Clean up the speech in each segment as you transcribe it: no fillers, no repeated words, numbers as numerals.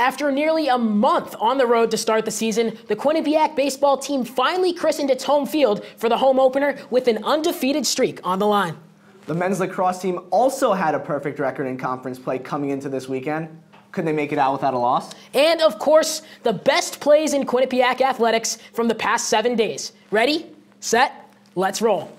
After nearly a month on the road to start the season, the Quinnipiac baseball team finally christened its home field for the home opener with an undefeated streak on the line. The men's lacrosse team also had a perfect record in conference play coming into this weekend. Could they make it out without a loss? And, of course, the best plays in Quinnipiac athletics from the past 7 days. Ready, set, let's roll.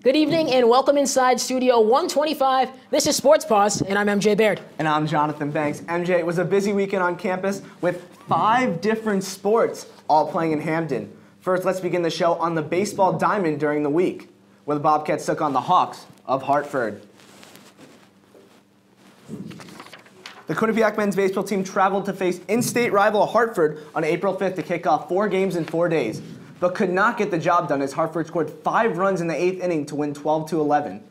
Good evening and welcome inside Studio 125. This is Sports Paws, and I'm MJ Baird. And I'm Jonathan Banks. MJ, it was a busy weekend on campus with 5 different sports all playing in Hamden. First, let's begin the show on the baseball diamond during the week, where the Bobcats took on the Hawks of Hartford. The Quinnipiac men's baseball team traveled to face in-state rival Hartford on April 5th to kick off 4 games in 4 days, but could not get the job done as Hartford scored 5 runs in the 8th inning to win 12-11.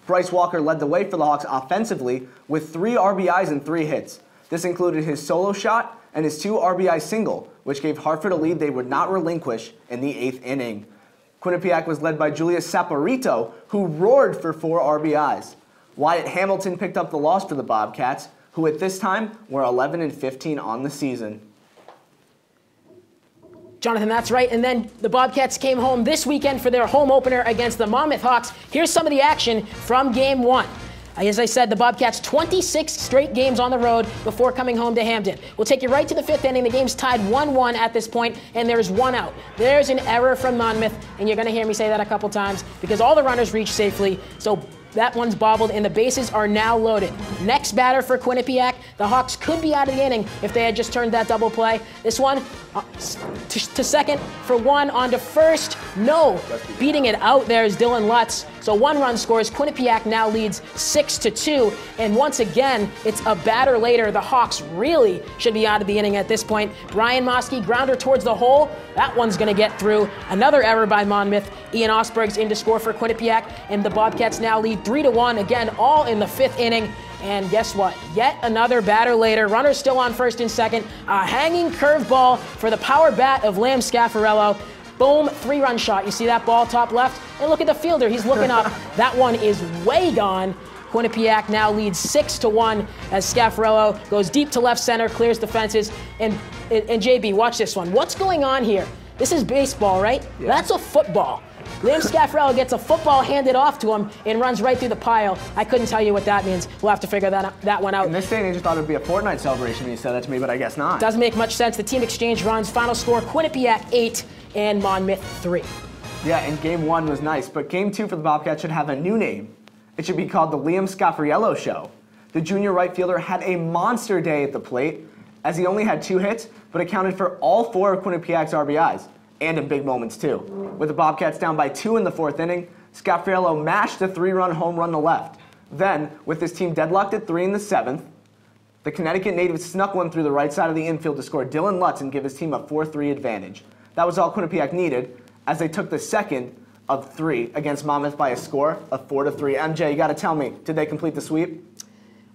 Bryce Walker led the way for the Hawks offensively with 3 RBIs and 3 hits. This included his solo shot and his 2 RBI single, which gave Hartford a lead they would not relinquish in the 8th inning. Quinnipiac was led by Julius Saporito, who roared for 4 RBIs. Wyatt Hamilton picked up the loss for the Bobcats, who at this time were 11-15 on the season. Jonathan, that's right. And then the Bobcats came home this weekend for their home opener against the Monmouth Hawks. Here's some of the action from Game 1. As I said, the Bobcats 26 straight games on the road before coming home to Hamden. We'll take you right to the 5th inning. The game's tied 1-1 at this point, and there's 1 out. There's an error from Monmouth, and you're going to hear me say that a couple times because all the runners reached safely. So that one's bobbled, and the bases are now loaded. Next batter for Quinnipiac. The Hawks could be out of the inning if they had just turned that double play. This one to second for 1, on to first. No. Beating it out there is Dylan Lutz. So 1 run scores. Quinnipiac now leads 6-2. And once again, it's a batter later. The Hawks really should be out of the inning at this point. Brian Moskey, grounder towards the hole. That one's going to get through. Another error by Monmouth. Ian Osberg's in to score for Quinnipiac. And the Bobcats now lead 3-1. Again, all in the 5th inning. And guess what? Yet another batter later. Runner still on first and second. A hanging curveball for the power bat of Lam Scaffarello. Boom, 3-run shot. You see that ball top left? And look at the fielder. He's looking up. That one is way gone. Quinnipiac now leads 6-1 as Scaffarello goes deep to left center, clears the fences. And JB, watch this one. What's going on here? This is baseball, right? Yeah. That's a football. Liam Scaffarello gets a football handed off to him and runs right through the pile. I couldn't tell you what that means. We'll have to figure that one out. In this day and age, I thought it would be a Fortnite celebration when you said that to me, but I guess not. Doesn't make much sense. The team exchanged runs. Final score, Quinnipiac 8 and Monmouth 3. Yeah, and Game 1 was nice, but Game 2 for the Bobcats should have a new name. It should be called the Liam Scaffarello Show. The junior right fielder had a monster day at the plate, as he only had 2 hits, but accounted for all 4 of Quinnipiac's RBIs. And in big moments, too. With the Bobcats down by 2 in the 4th inning, Scaffarello mashed a 3-run home run to left. Then, with his team deadlocked at 3 in the 7th, the Connecticut native snuck one through the right side of the infield to score Dylan Lutz and give his team a 4-3 advantage. That was all Quinnipiac needed, as they took the second of 3 against Monmouth by a score of 4-3. MJ, you got to tell me, did they complete the sweep?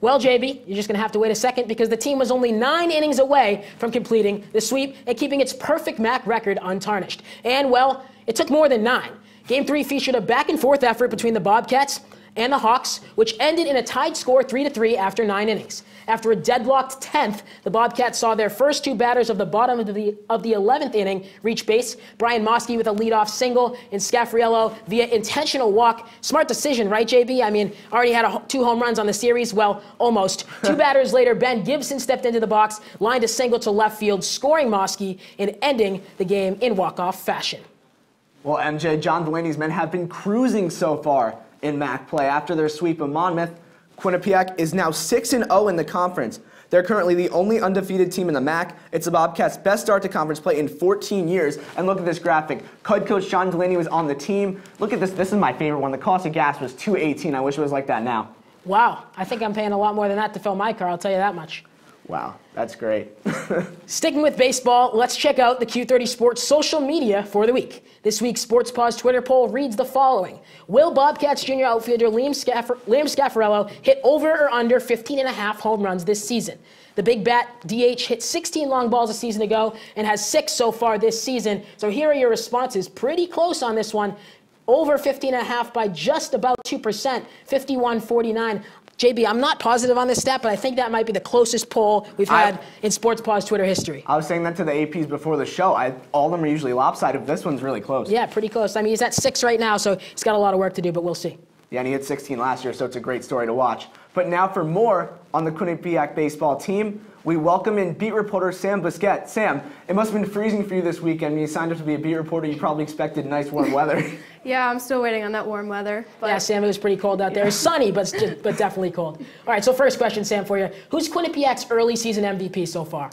Well, JB, you're just going to have to wait a second because the team was only 9 innings away from completing the sweep and keeping its perfect MAC record untarnished. And, well, it took more than 9. Game 3 featured a back-and-forth effort between the Bobcats and the Hawks, which ended in a tied score 3-3 after 9 innings. After a deadlocked 10th, the Bobcats saw their first 2 batters of the bottom of the 11th inning reach base. Brian Moskey with a leadoff single and Scaffarello via intentional walk. Smart decision, right, JB? I mean, already had 2 home runs on the series. Well, almost. 2 batters later, Ben Gibson stepped into the box, lined a single to left field, scoring Moskey and ending the game in walk-off fashion. Well, MJ, John Delaney's men have been cruising so far in MAC play. After their sweep of Monmouth, Quinnipiac is now 6-0 in the conference. They're currently the only undefeated team in the MAC. It's the Bobcats' best start to conference play in 14 years. And look at this graphic. Head coach John Delaney was on the team. Look at this. This is my favorite one. The cost of gas was $2.18. I wish it was like that now. Wow. I think I'm paying a lot more than that to fill my car, I'll tell you that much. Wow, that's great. Sticking with baseball, let's check out the Q30 Sports social media for the week. This week's Sports Paws Twitter poll reads the following. Will Bobcats junior outfielder Liam Scaffarello hit over or under 15.5 home runs this season? The big bat DH hit 16 long balls a season ago and has 6 so far this season. So here are your responses. Pretty close on this one. Over 15.5 by just about 2%, 51-49. JB, I'm not positive on this stat, but I think that might be the closest poll we've had in Sports Paws Twitter history. I was saying that to the APs before the show. All of them are usually lopsided. This one's really close. Yeah, pretty close. I mean, he's at 6 right now, so he's got a lot of work to do, but we'll see. Yeah, and he hit 16 last year, so it's a great story to watch. But now for more on the Quinnipiac baseball team, we welcome in beat reporter Sam Busquet. Sam, it must have been freezing for you this weekend. When you signed up to be a beat reporter, you probably expected nice warm weather. Yeah, I'm still waiting on that warm weather. But yeah, Sam, it was pretty cold out there. It's sunny, but definitely cold. All right, so first question, Sam, for you. Who's Quinnipiac's early season MVP so far?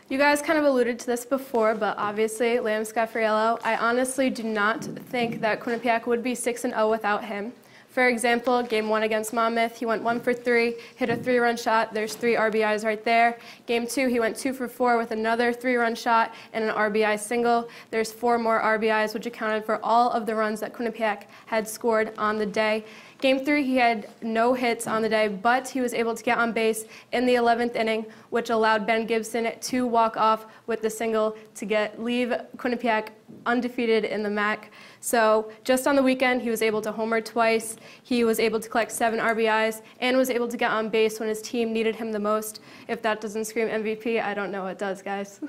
You guys kind of alluded to this before, but obviously, Liam Scaffarello. I honestly do not think that Quinnipiac would be 6-0 without him. For example, Game 1 against Monmouth, he went 1 for 3, hit a 3-run shot. There's 3 RBIs right there. Game 2, he went 2 for 4 with another 3-run shot and an RBI single. There's 4 more RBIs, which accounted for all of the runs that Quinnipiac had scored on the day. Game 3, he had no hits on the day, but he was able to get on base in the 11th inning, which allowed Ben Gibson to walk off with the single to leave Quinnipiac undefeated in the MAC. So just on the weekend, he was able to homer twice. He was able to collect 7 RBIs and was able to get on base when his team needed him the most. If that doesn't scream MVP, I don't know what does, guys.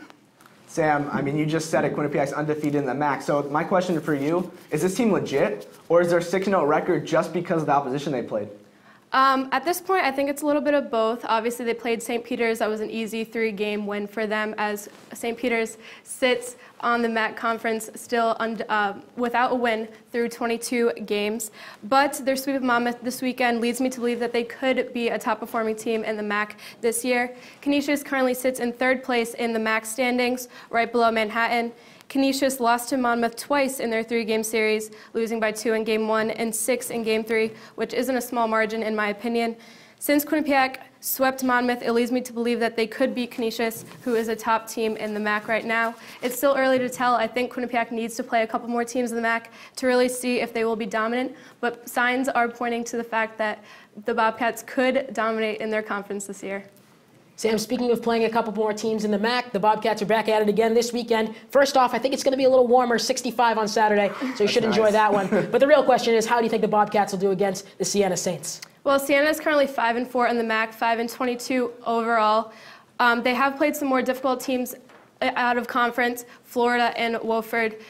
Sam, I mean, you just said it, Quinnipiac's undefeated in the MAC. So my question for you, is this team legit, or is their 6-0 record just because of the opposition they played? At this point, I think it's a little bit of both. Obviously, they played St. Peter's. That was an easy 3-game win for them, as St. Peter's sits on the MAC conference still without a win through 22 games. But their sweep of Monmouth this weekend leads me to believe that they could be a top-performing team in the MAC this year. Canisius currently sits in 3rd place in the MAC standings, right below Manhattan. Canisius lost to Monmouth twice in their 3-game series, losing by 2 in Game 1 and 6 in Game 3, which isn't a small margin in my opinion. Since Quinnipiac swept Monmouth, it leads me to believe that they could beat Canisius, who is a top team in the MAC right now. It's still early to tell. I think Quinnipiac needs to play a couple more teams in the MAC to really see if they will be dominant, but signs are pointing to the fact that the Bobcats could dominate in their conference this year. Sam, speaking of playing a couple more teams in the MAC, the Bobcats are back at it again this weekend. First off, I think it's going to be a little warmer, 65 on Saturday, so you should enjoy that one. But the real question is, how do you think the Bobcats will do against the Siena Saints? Well, Siena is currently 5-4 in the MAC, 5-22 overall. They have played some more difficult teams out of conference, Florida and Wofford,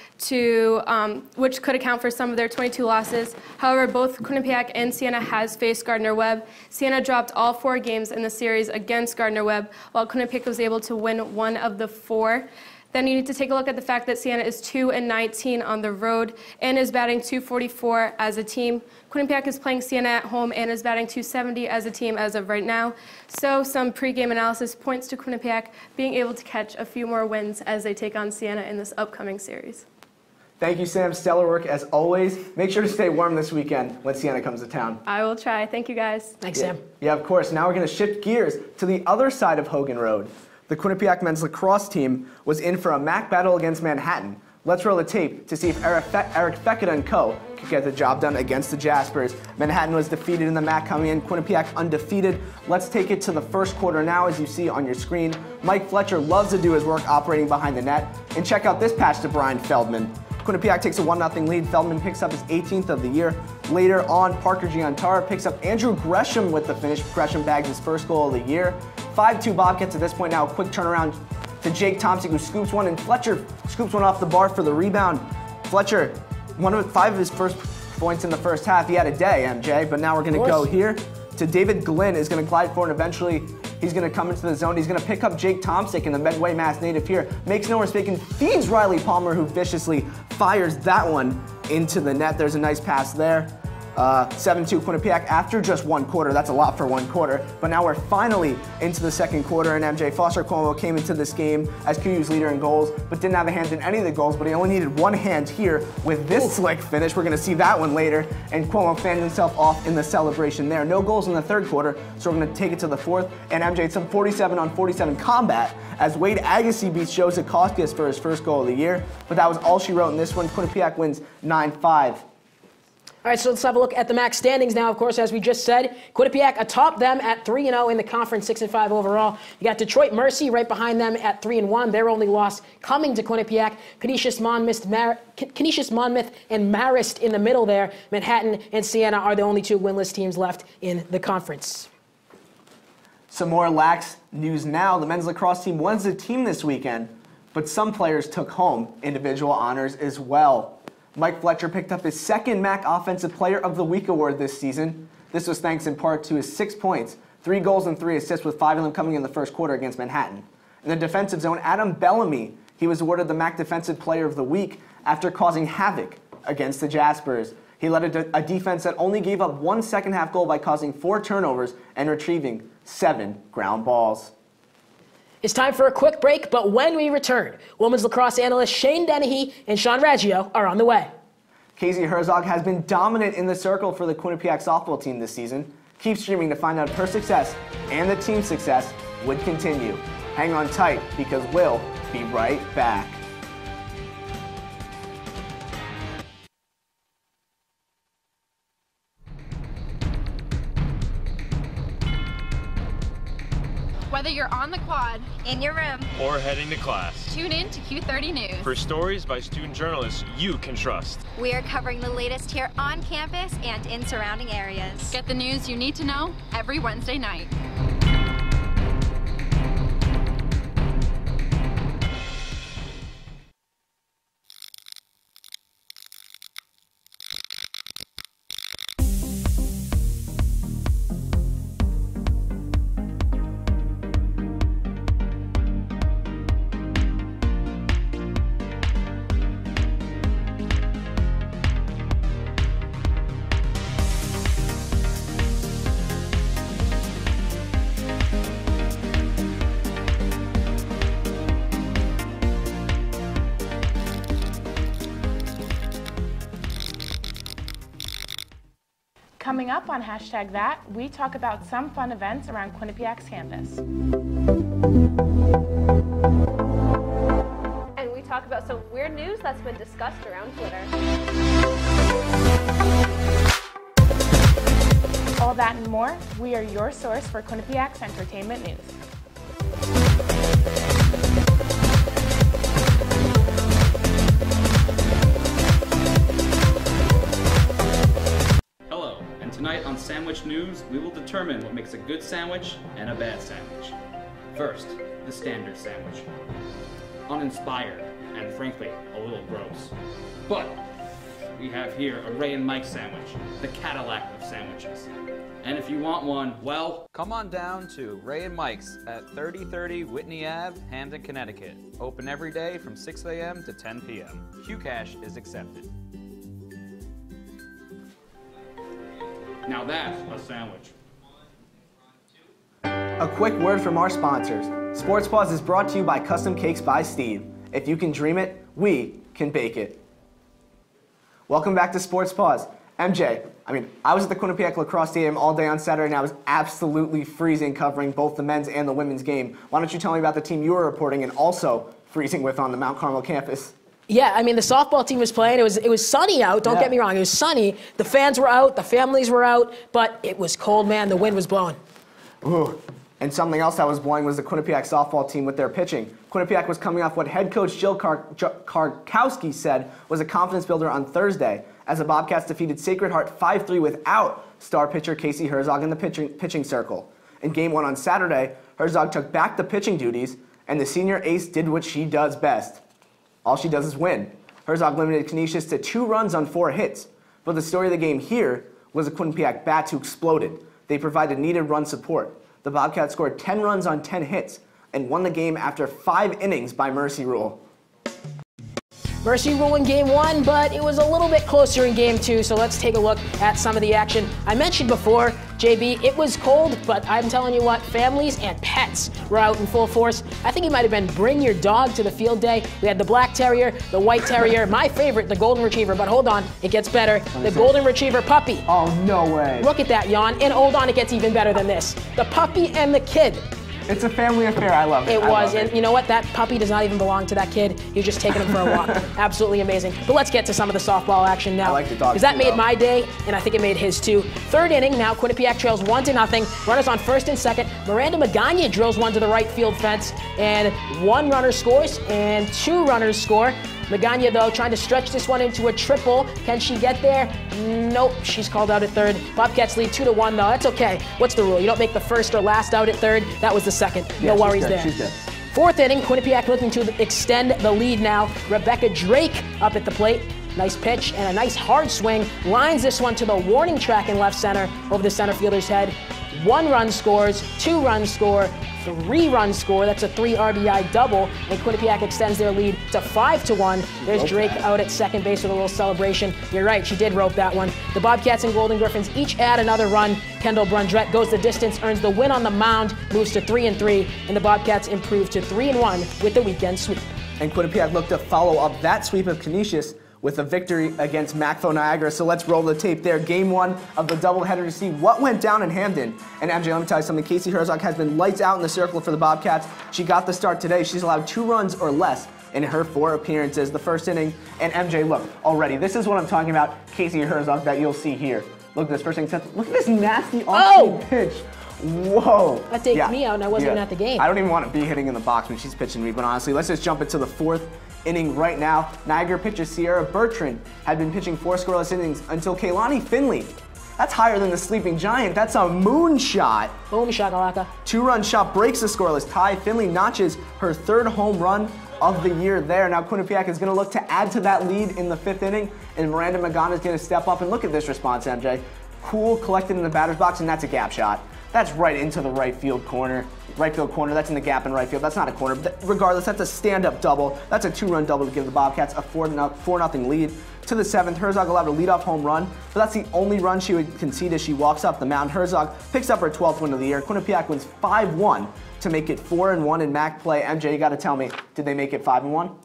which could account for some of their 22 losses. However, both Quinnipiac and Siena has faced Gardner-Webb. Siena dropped all 4 games in the series against Gardner-Webb, while Quinnipiac was able to win 1 of the 4. Then you need to take a look at the fact that Siena is 2-19 on the road and is batting .244 as a team. Quinnipiac is playing Siena at home and is batting .270 as a team as of right now. So some pregame analysis points to Quinnipiac being able to catch a few more wins as they take on Siena in this upcoming series. Thank you, Sam. Stellar work as always. Make sure to stay warm this weekend when Siena comes to town. I will try. Thank you, guys. Thanks, Sam. Yeah, of course. Now we're going to shift gears to the other side of Hogan Road. The Quinnipiac men's lacrosse team was in for a MAC battle against Manhattan. Let's roll the tape to see if Eric Feketa and co. could get the job done against the Jaspers. Manhattan was defeated in the MAC coming in, Quinnipiac undefeated. Let's take it to the first quarter now, as you see on your screen. Mike Fletcher loves to do his work operating behind the net. And check out this pass to Brian Feldman. Quinnipiac takes a 1-0 lead. Feldman picks up his 18th of the year. Later on, Parker Giantara picks up Andrew Gresham with the finish. Gresham bags his first goal of the year. 5-2 Bobcats at this point now. A quick turnaround to Jake Thompson, who scoops one, and Fletcher scoops one off the bar for the rebound. Fletcher, 5 of his first points in the first half. He had a day, MJ, but now we're going to go here to David Glynn, is going to glide forward, and eventually he's going to come into the zone. He's going to pick up Jake Thompson, and the Medway Mass native here makes no mistake and feeds Riley Palmer, who viciously fires that one into the net. There's a nice pass there. 7-2 Quinnipiac after just one quarter. That's a lot for one quarter. But now we're finally into the second quarter, and MJ Foster Cuomo came into this game as QU's leader in goals, but didn't have a hand in any of the goals, but he only needed one hand here with this slick finish. We're going to see that one later, and Cuomo fanned himself off in the celebration there. No goals in the third quarter, so we're going to take it to the fourth, and MJ some 47-on-47 combat as Wade Agassi beats Joe Zakauskas for his first goal of the year, but that was all she wrote in this one. Quinnipiac wins 9-5. All right, so let's have a look at the MAC standings now. Of course, as we just said, Quinnipiac atop them at 3-0 in the conference, 6-5 overall. You got Detroit Mercy right behind them at 3-1. Their only loss coming to Quinnipiac. Canisius Monmouth and Marist in the middle there. Manhattan and Siena are the only two winless teams left in the conference. Some more lax news now. The men's lacrosse team was a team this weekend, but some players took home individual honors as well. Mike Fletcher picked up his second MAC Offensive Player of the Week award this season. This was thanks in part to his 6 points, 3 goals and 3 assists, with 5 of them coming in the first quarter against Manhattan. In the defensive zone, Adam Bellamy, he was awarded the MAC Defensive Player of the Week after causing havoc against the Jaspers. He led a defense that only gave up 1 second-half goal by causing 4 turnovers and retrieving 7 ground balls. It's time for a quick break, but when we return, women's lacrosse analysts Shane Dennehy and Sean Raggio are on the way. Casey Herzog has been dominant in the circle for the Quinnipiac softball team this season. Keep streaming to find out if her success and the team's success would continue. Hang on tight, because we'll be right back. Whether you're on the quad, in your room, or heading to class, tune in to Q30 News. For stories by student journalists you can trust. We are covering the latest here on campus and in surrounding areas. Get the news you need to know every Wednesday night. Coming up on #that, we talk about some fun events around Quinnipiac's campus. And we talk about some weird news that's been discussed around Twitter. All that and more, we are your source for Quinnipiac's entertainment news. Tonight on Sandwich News, we will determine what makes a good sandwich and a bad sandwich. First, the standard sandwich. Uninspired and frankly, a little gross. But we have here a Ray and Mike sandwich, the Cadillac of sandwiches. And if you want one, well, come on down to Ray and Mike's at 3030 Whitney Ave, Hamden, Connecticut. Open every day from 6 a.m. to 10 p.m. QCash is accepted. Now that's a sandwich. A quick word from our sponsors. Sports Paws is brought to you by Custom Cakes by Steve. If you can dream it, we can bake it. Welcome back to Sports Paws. MJ, I was at the Quinnipiac Lacrosse Stadium all day on Saturday, and I was absolutely freezing covering both the men's and the women's game. Why don't you tell me about the team you were reporting and also freezing with on the Mount Carmel campus? Yeah, the softball team was playing. It was sunny out. Don't get me wrong. It was sunny. The fans were out. The families were out. But it was cold, man. The wind was blowing. Ooh. And something else that was blowing was the Quinnipiac softball team with their pitching. Quinnipiac was coming off what head coach Jill Karkowski said was a confidence builder on Thursday, as the Bobcats defeated Sacred Heart 5-3 without star pitcher Casey Herzog in the pitching circle. In Game 1 on Saturday, Herzog took back the pitching duties, and the senior ace did what she does best. All she does is win. Herzog limited Canisius to 2 runs on 4 hits. But the story of the game here was the Quinnipiac bats who exploded. They provided needed run support. The Bobcats scored 10 runs on 10 hits and won the game after 5 innings by mercy rule. Mercy rule in game 1, but it was a little bit closer in game 2, so let's take a look at some of the action. I mentioned before, JB, it was cold, but I'm telling you what, families and pets were out in full force. I think it might have been bring your dog to the field day. We had the black terrier, the white terrier, my favorite, the golden retriever, but hold on, it gets better. The golden retriever puppy. Oh, no way. Look at that, Jan, and hold on, it gets even better than this. The puppy and the kid. It's a family affair. I love it. It was, and you know what? That puppy does not even belong to that kid. You're just taking him for a walk. Absolutely amazing. But let's get to some of the softball action now. I like the dog. Because that made my day, and I think it made his too. Third inning now, Quinnipiac trails 1-0. Runners on first and second. Miranda Magana drills one to the right field fence, and 1 runner scores, and 2 runners score. Magana, though, trying to stretch this one into a triple. Can she get there? Nope, she's called out at third. Bobcats lead 2-1, though. That's okay. What's the rule? You don't make the first or last out at third. That was the second. No worries there. She's good. Fourth inning, Quinnipiac looking to extend the lead now. Rebecca Drake up at the plate. Nice pitch and a nice hard swing. Lines this one to the warning track in left center over the center fielder's head. 1 run scores, 2 runs score, 3 runs score. That's a 3 RBI double, and Quinnipiac extends their lead to 5-1. There's Drake out at second base with a little celebration. You're right, she did rope that one. The Bobcats and Golden Griffins each add another run. Kendall Brundrett goes the distance, earns the win on the mound, moves to 3-3, and the Bobcats improve to 3-1 with the weekend sweep. And Quinnipiac looked to follow up that sweep of Canisius with a victory against Macfo Niagara. So let's roll the tape there. Game 1 of the doubleheader to see what went down in Hamden. And MJ, let me tell you something. Casey Herzog has been lights out in the circle for the Bobcats. She got the start today. She's allowed 2 runs or less in her 4 appearances. The first inning, and MJ, look, already, this is what I'm talking about, Casey Herzog, that you'll see here. Look at this first inning. Look at this nasty off-speed pitch. Whoa. That takes me out, and I wasn't even at the game. I don't even want to be hitting in the box when she's pitching me, but honestly, let's just jump into the 4th inning right now. Niagara pitcher Sierra Bertrand had been pitching 4 scoreless innings until Kaylani Finley. That's higher than the sleeping giant. That's a moonshot. Boom shakalaka. 2-run shot breaks the scoreless tie. Finley notches her 3rd home run of the year there. Now Quinnipiac is going to look to add to that lead in the 5th inning, and Miranda Magana is going to step up. And look at this response, MJ. Cool, collected in the batter's box, and that's a gap shot. That's right into the right field corner. Right field corner, that's in the gap in right field. That's not a corner. But regardless, that's a stand-up double. That's a 2-run double to give the Bobcats a 4-0 lead. To the 7th, Herzog allowed a leadoff home run, but that's the only run she would concede as she walks up the mound. Herzog picks up her 12th win of the year. Quinnipiac wins 5-1 to make it 4-1 in MAC play. MJ, you got to tell me, did they make it 5-1?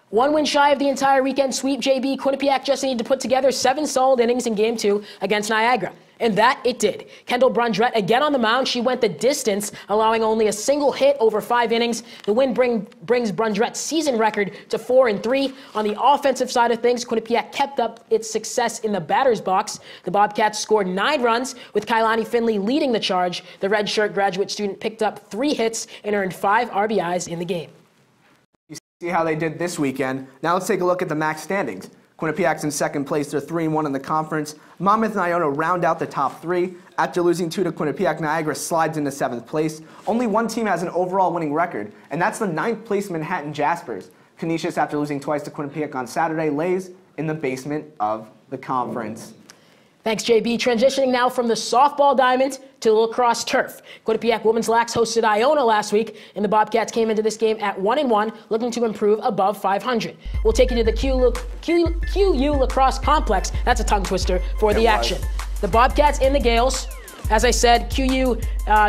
1 win shy of the entire weekend sweep, JB. Quinnipiac just needed to put together 7 solid innings in Game 2 against Niagara. And that it did. Kendall Brundrett again on the mound. She went the distance, allowing only a single hit over 5 innings. The win brings Brundrett's season record to 4-3. On the offensive side of things, Quinnipiac kept up its success in the batter's box. The Bobcats scored 9 runs, with Kailani Finley leading the charge. The redshirt graduate student picked up 3 hits and earned 5 RBIs in the game. You see how they did this weekend. Now let's take a look at the MAC standings. Quinnipiac's in 2nd place. They're 3-1 in the conference. Monmouth and Iona round out the top 3. After losing 2 to Quinnipiac, Niagara slides into 7th place. Only one team has an overall winning record, and that's the 9th place Manhattan Jaspers. Canisius, after losing twice to Quinnipiac on Saturday, lays in the basement of the conference. Thanks, JB. Transitioning now from the softball diamond to the lacrosse turf. Quinnipiac Women's Lax hosted Iona last week, and the Bobcats came into this game at 1-1, looking to improve above 500. We'll take you to the QU Lacrosse Complex. That's a tongue twister for the action. The Bobcats and the Gales. As I said, QU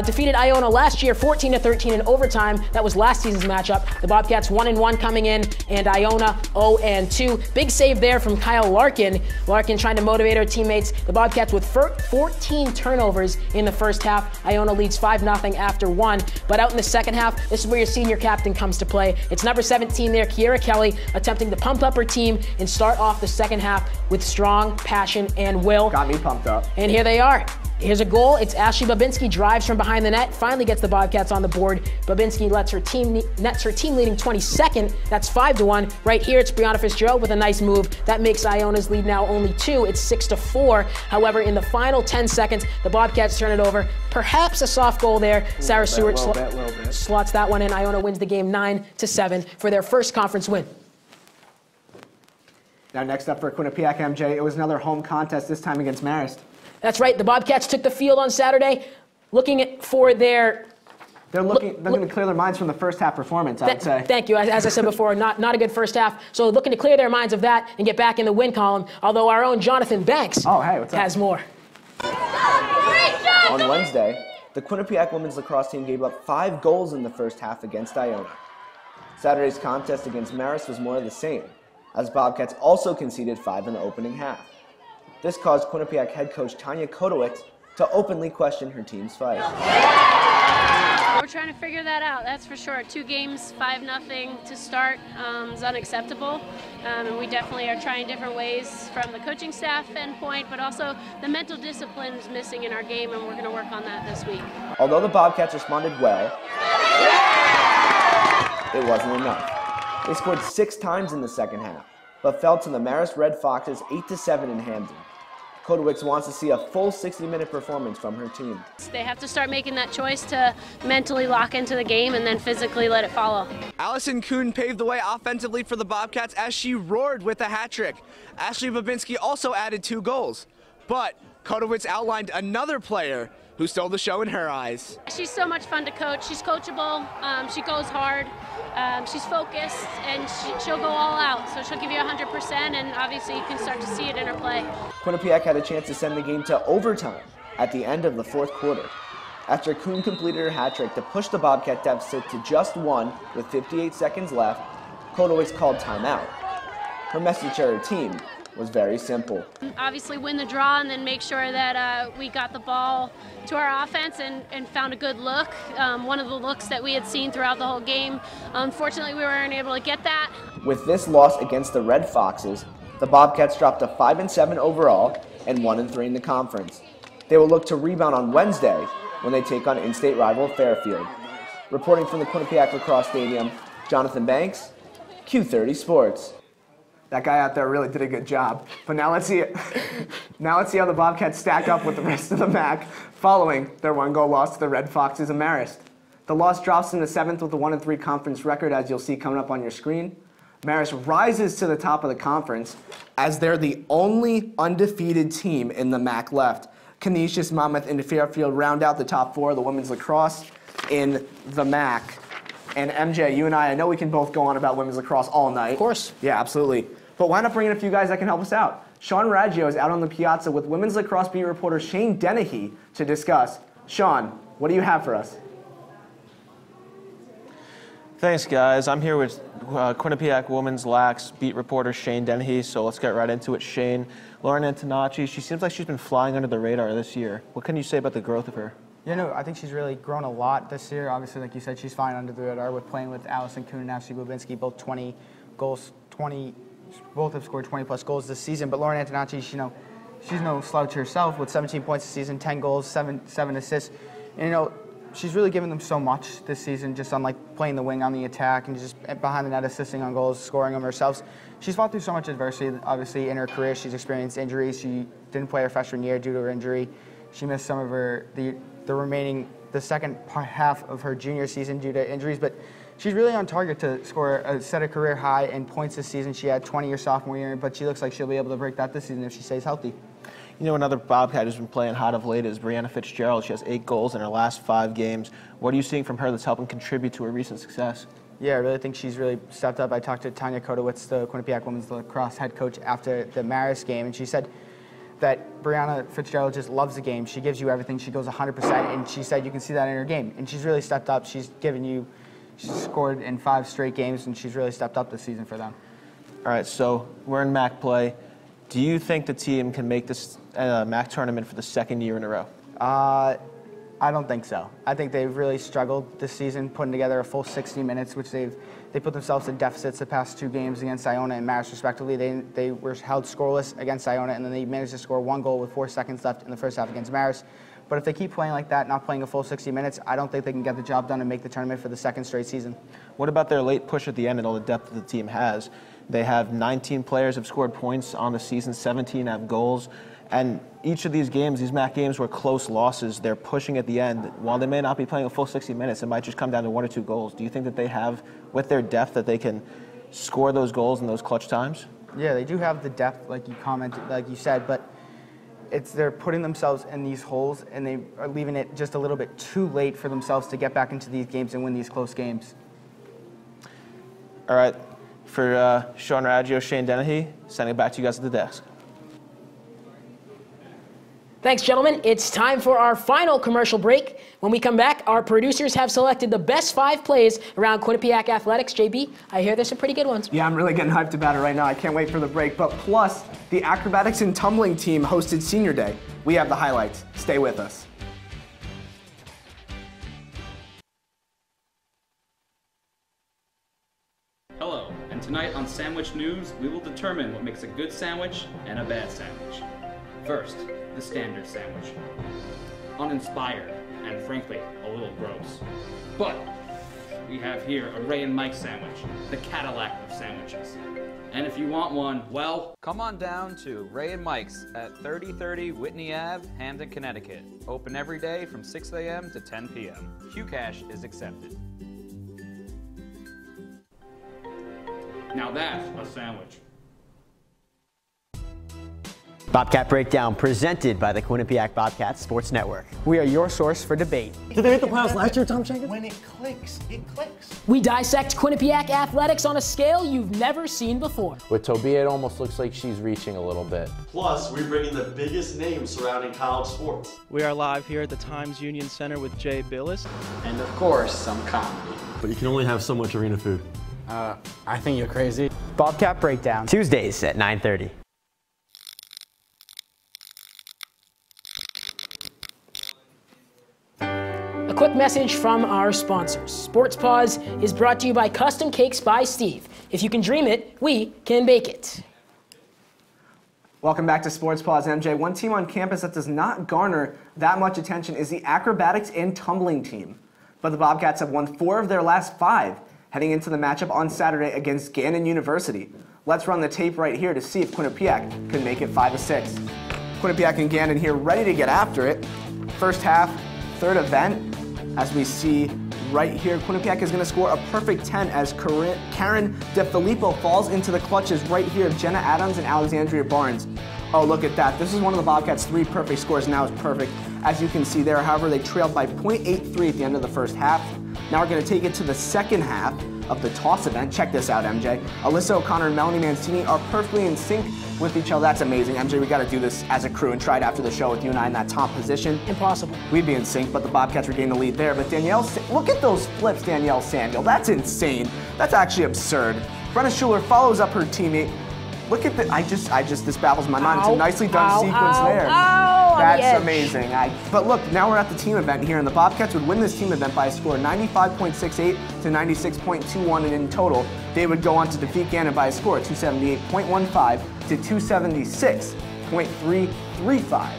defeated Iona last year 14-13 in overtime. That was last season's matchup. The Bobcats 1-1 coming in, and Iona 0-2. Big save there from Kyle Larkin. Larkin trying to motivate her teammates. The Bobcats with 14 turnovers in the first half. Iona leads 5-0 after 1. But out in the second half, this is where your senior captain comes to play. It's number 17 there, Kiera Kelly, attempting to pump up her team and start off the second half with strong passion and will. Got me pumped up. And here they are. Here's a goal. It's Ashley Babinski drives from behind the net, finally gets the Bobcats on the board. Babinski nets her team leading 22nd. That's 5-1. Right here, it's Brianna Fitzgerald with a nice move. That makes Iona's lead now only 2. It's 6-4. However, in the final 10 seconds, the Bobcats turn it over. Perhaps a soft goal there. Sarah Stewart slots that one in. Iona wins the game 9-7 for their first conference win. Now next up for Quinnipiac, MJ, it was another home contest, this time against Marist. That's right. The Bobcats took the field on Saturday, looking for their They're going to clear their minds from the first half performance, I would say. Thank you. As I said before, not a good first half. So looking to clear their minds of that and get back in the win column, although our own Jonathan Banks has more. On Wednesday, the Quinnipiac women's lacrosse team gave up 5 goals in the first half against Iona. Saturday's contest against Marist was more of the same, as Bobcats also conceded 5 in the opening half. This caused Quinnipiac head coach Tanya Kodowitz to openly question her team's fight. We're trying to figure that out, that's for sure. 2 games, 5-0 to start is unacceptable. And we definitely are trying different ways from the coaching staff endpoint, but also the mental discipline is missing in our game, and we're going to work on that this week. Although the Bobcats responded well, it wasn't enough. They scored 6 times in the second half, but fell to the Marist Red Foxes 8-7 in Hamden. Kodowitz wants to see a full 60-minute performance from her team. They have to start making that choice to mentally lock into the game and then physically let it follow. Allison Kuhn paved the way offensively for the Bobcats as she roared with a hat trick. Ashley Babinski also added 2 goals. But Kodowitz outlined another player who stole the show in her eyes. She's so much fun to coach. She's coachable. She goes hard. She's focused, and she'll go all out. So she'll give you 100%, and obviously you can start to see it in her play. Quinnipiac had a chance to send the game to overtime at the end of the 4th quarter. After Kuhn completed her hat trick to push the Bobcat deficit to just 1 with 58 seconds left, Kodowitz called timeout. Her message to her team was very simple. Obviously win the draw and then make sure that we got the ball to our offense and found a good look. One of the looks that we had seen throughout the whole game. Unfortunately, we weren't able to get that. With this loss against the Red Foxes, the Bobcats dropped to 5-7 overall and 1-3 in the conference. They will look to rebound on Wednesday when they take on in-state rival Fairfield. Reporting from the Quinnipiac Lacrosse Stadium, Jonathan Banks, Q30 Sports. That guy out there really did a good job. But now let's see how the Bobcats stack up with the rest of the MAC following their 1-goal loss to the Red Foxes of Marist. The loss drops in the 7th with a 1-3 conference record, as you'll see coming up on your screen. Marist rises to the top of the conference as they're the only undefeated team in the MAC left. Canisius, Monmouth, and Fairfield round out the top 4 of the women's lacrosse in the MAC. And MJ, you and I know we can both go on about women's lacrosse all night. Of course. Yeah, absolutely. But why not bring in a few guys that can help us out? Sean Raggio is out on the piazza with women's lacrosse beat reporter Shane Dennehy to discuss. Sean, what do you have for us? Thanks, guys. I'm here with Quinnipiac Women's Lax beat reporter Shane Dennehy, so let's get right into it. Shane, Lauren Antonacci, she seems like she's been flying under the radar this year. What can you say about the growth of her? Yeah, no, I think she's really grown a lot this year. Obviously, like you said, she's flying under the radar with playing with Allison Kuhn and Ashley Babinski, both 20 goals, both have scored 20-plus goals this season. But Lauren Antonacci, she's no slouch herself with 17 points this season, 10 goals, 7 assists. And, she's really given them so much this season, just on playing the wing on the attack and just behind the net, assisting on goals, scoring them herself. She's fought through so much adversity, obviously, in her career. She's experienced injuries. She didn't play her freshman year due to her injury. She missed some of the second half of her junior season due to injuries, but she's really on target to set a career high in points this season. She had 20 her sophomore year, but she looks like she'll be able to break that this season if she stays healthy. Another Bobcat who's been playing hot of late is Brianna Fitzgerald. She has 8 goals in her last 5 games. What are you seeing from her that's helping contribute to her recent success? Yeah, I really think she's really stepped up. I talked to Tanya Kodowitz, the Quinnipiac women's lacrosse head coach, after the Marist game, and she said that Brianna Fitzgerald just loves the game. She gives you everything. She goes 100%, and she said you can see that in her game. And she's really stepped up. She's scored in 5 straight games, and she's really stepped up this season for them. All right, so we're in MAC play. Do you think the team can make this MAC tournament for the 2nd year in a row? I don't think so. I think they've really struggled this season putting together a full 60 minutes, which they put themselves in deficits the past 2 games against Iona and Marist, respectively. They were held scoreless against Iona, and then they managed to score 1 goal with 4 seconds left in the first half against Marist. But if they keep playing like that, not playing a full 60 minutes, I don't think they can get the job done and make the tournament for the 2nd straight season. What about their late push at the end and all the depth that the team has? They have 19 players have scored points on the season, 17 have goals. And each of these games, these MAC games, were close losses. They're pushing at the end. While they may not be playing a full 60 minutes, it might just come down to 1 or 2 goals. Do you think that they have, with their depth, that they can score those goals in those clutch times? Yeah, they do have the depth, like you said, but they're putting themselves in these holes, and they are leaving it just a little bit too late for themselves to get back into these games and win these close games. All right, for Sean Raggio, Shane Dennehy, sending it back to you guys at the desk. Thanks, gentlemen. It's time for our final commercial break. When we come back, our producers have selected the best 5 plays around Quinnipiac Athletics. JB, I hear there's some pretty good ones. Yeah, I'm really getting hyped about it right now. I can't wait for the break. But plus, the acrobatics and tumbling team hosted Senior Day. We have the highlights. Stay with us. Hello, and tonight on Sandwich News, we will determine what makes a good sandwich and a bad sandwich. First, the standard sandwich. Uninspired, and frankly, a little gross. But we have here a Ray and Mike sandwich, the Cadillac of sandwiches. And if you want one, well, come on down to Ray and Mike's at 3030 Whitney Ave, Hamden, Connecticut. Open every day from 6 a.m. to 10 p.m. QCash is accepted. now that's a sandwich. Bobcat Breakdown presented by the Quinnipiac Bobcats Sports Network. We are your source for debate. Did they hit the playoffs last year, Tom Jenkins? When it clicks, it clicks. We dissect Quinnipiac athletics on a scale you've never seen before. With Tobia, it almost looks like she's reaching a little bit. Plus, we bring in the biggest names surrounding college sports. We are live here at the Times Union Center with Jay Billis. And of course, some comedy. But you can only have so much arena food. I think you're crazy. Bobcat Breakdown. Tuesdays at 9:30. A quick message from our sponsors. Sports Paws is brought to you by Custom Cakes by Steve. If you can dream it, we can bake it. Welcome back to Sports Paws, MJ. One team on campus that does not garner that much attention is the acrobatics and tumbling team. But the Bobcats have won 4 of their last 5, heading into the matchup on Saturday against Gannon University. Let's run the tape right here to see if Quinnipiac can make it 5-6. Quinnipiac and Gannon here ready to get after it. First half, third event. As we see right here, Quinnipiac is going to score a perfect 10 as Karen DeFilippo falls into the clutches right here of Jenna Adams and Alexandria Barnes. Oh, look at that. This is one of the Bobcats' 3 perfect scores. Now it's perfect. As you can see there, however, they trailed by .83 at the end of the first half. Now we're going to take it to the second half of the toss event. Check this out, MJ. Alyssa O'Connor and Melanie Mancini are perfectly in sync with each other. That's amazing. MJ, we got to do this as a crew and try it after the show with you and I in that top position. Impossible. We'd be in sync, but the Bobcats regain the lead there. But Danielle, look at those flips, Danielle Sandhill. That's insane. That's actually absurd. Brenna Schuler follows up her teammate. Look at the, this baffles my mind. It's a nicely done sequence there. That's amazing. But look, now we're at the team event here, and the Bobcats would win this team event by a score of 95.68 to 96.21, and in total, they would go on to defeat Gannon by a score of 278.15 to 276.335.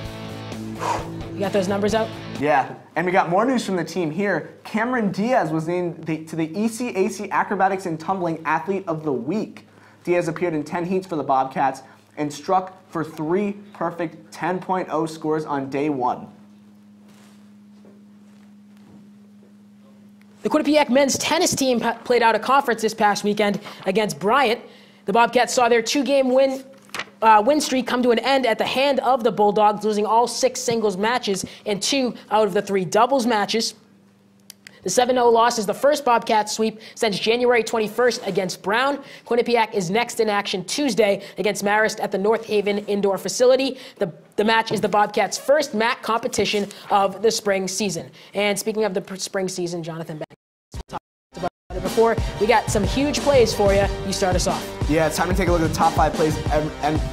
You got those numbers out? Yeah, and we got more news from the team here. Cameron Diaz was named to the ECAC Acrobatics and Tumbling Athlete of the Week. Diaz appeared in 10 heats for the Bobcats and struck for 3 perfect 10.0 scores on day 1. The Quinnipiac men's tennis team played out a conference this past weekend against Bryant. The Bobcats saw their 2-game win streak come to an end at the hand of the Bulldogs, losing all 6 singles matches and 2 out of the 3 doubles matches. The 7-0 loss is the first Bobcats sweep since January 21st against Brown. Quinnipiac is next in action Tuesday against Marist at the North Haven indoor facility. The match is the Bobcats' first MAC competition of the spring season. And speaking of the spring season, Jonathan Banks talked about it before. We got some huge plays for you. You start us off. Yeah, it's time to take a look at the top 5 plays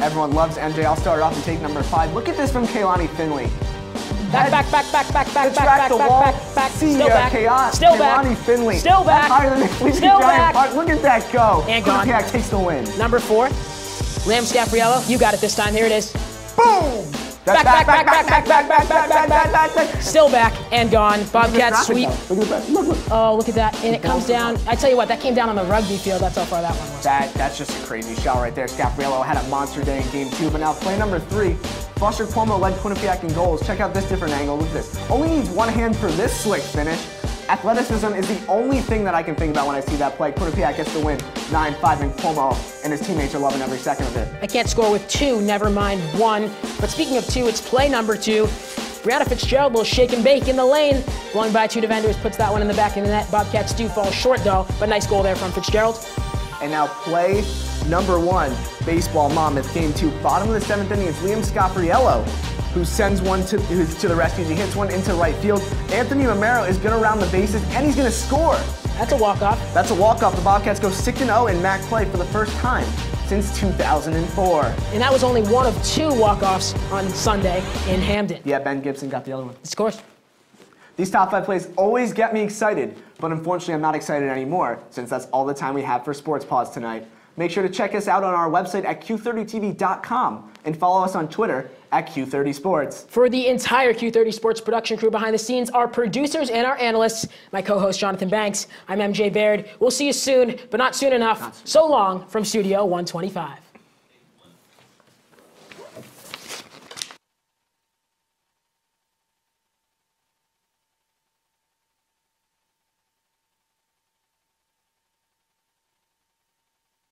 everyone loves. MJ, I'll start off and take number 5. Look at this from Kaylani Finley. Back. See Still back. Still back. Kaylani Finley. Still back. That's higher than the Cleveland Still Giant back. Park. Look at that go. And gone. Quinnipiac takes the win. Number 4, Lamb Scapriello. You got it this time. Here it is. Boom. Back. Still back and gone. Bobcats sweep. Look. Oh, look at that. And it comes down. I tell you what, that came down on the rugby field. That's how far that one was. That's just a crazy shot right there. Scapriello had a monster day in game 2, but now play number 3. Foster Cuomo led Quinnipiac in goals. Check out this different angle. Look at this. Only needs 1 hand for this slick finish. Athleticism is the only thing that I can think about when I see that play. Quinnipiac gets the win, 9-5, and Cuomo and his teammates are loving every second of it. I can't score with 2, never mind 1. But speaking of 2, it's play number 2. Brianna Fitzgerald will shake and bake in the lane. Blowing by 2 defenders, puts that one in the back of the net. Bobcats do fall short though, but nice goal there from Fitzgerald. And now play number 1, baseball Monmouth, game 2. Bottom of the 7th inning, it's Liam Scoffriello who sends one to the rescue. He hits one into right field. Anthony Romero is going to round the bases, and he's going to score. That's a walk-off. That's a walk-off. The Bobcats go 6-0 in MAC play for the first time since 2004. And that was only one of 2 walk-offs on Sunday in Hamden. Yeah, Ben Gibson got the other one. Of course. These top 5 plays always get me excited, but unfortunately I'm not excited anymore since that's all the time we have for Sports Paws tonight. Make sure to check us out on our website at Q30TV.com and follow us on Twitter at Q30Sports. For the entire Q30 Sports production crew behind the scenes, our producers and our analysts, my co-host Jonathan Banks, I'm MJ Baird. We'll see you soon, but not soon enough. So long from Studio 125.